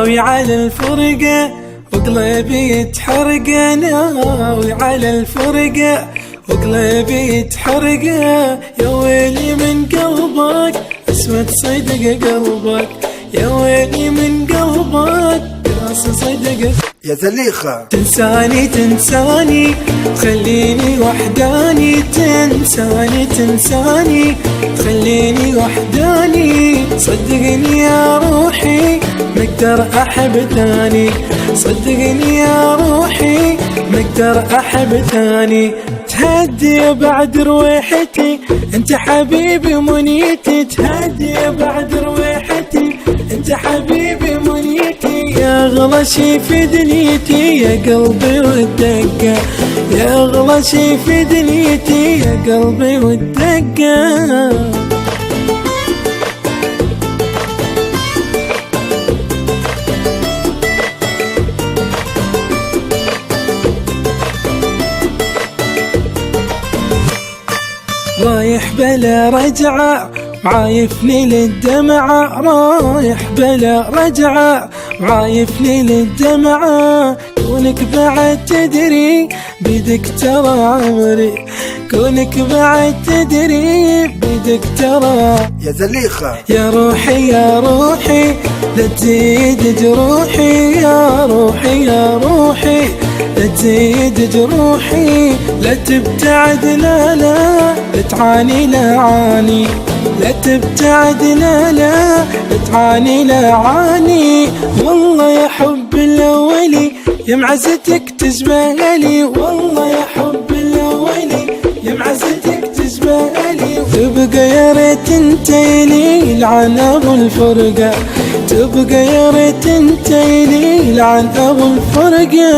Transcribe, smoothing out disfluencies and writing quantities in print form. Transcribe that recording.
ناوي على الفرقة وقلبي يتحرق، ناوي على الفرقة وقلبي يتحرق. يا ويلي من قلبك اسود صدق قلبك، يا ويلي من قلبك راس صدق. يا زليخة تنساني تنساني خليني وحداني، تنساني تنساني خليني وحداني. صدقني يا روحي مقدر احب ثاني، صدقني يا روحي مقدر احب ثاني. تهدي بعد رويحتي انت حبيبي منيتي، تهدي بعد رويحتي انت حبيبي منيتي. يا اغلى شي في دنيتي يا قلبي والدقة، يا اغلى شي في دنيتي يا قلبي والدقة. رايح بلا رجعة معايفني للدمعة، رايح بلا رجعة معايفني للدمعة. كونك بعد تدري بيدك ترى عمري، كونك بعد تدري بيدك ترى. يا زليخة يا روحي يا روحي لا تزيد جروحي، يا روحي يا روحي لا تزيد جروحي. لا تبتعد لا لا تعاني لا عاني، لا تبتعد لا لا تعاني لا عاني. والله يا حب الاولي يا معزتك تشبهلي، والله يا حب الاولي يا معزتك تشبهلي. تبقى يا ريت انت لي لعن ابو الفرقة، تبقى يا ريت انت لي لعن ابو الفرقة.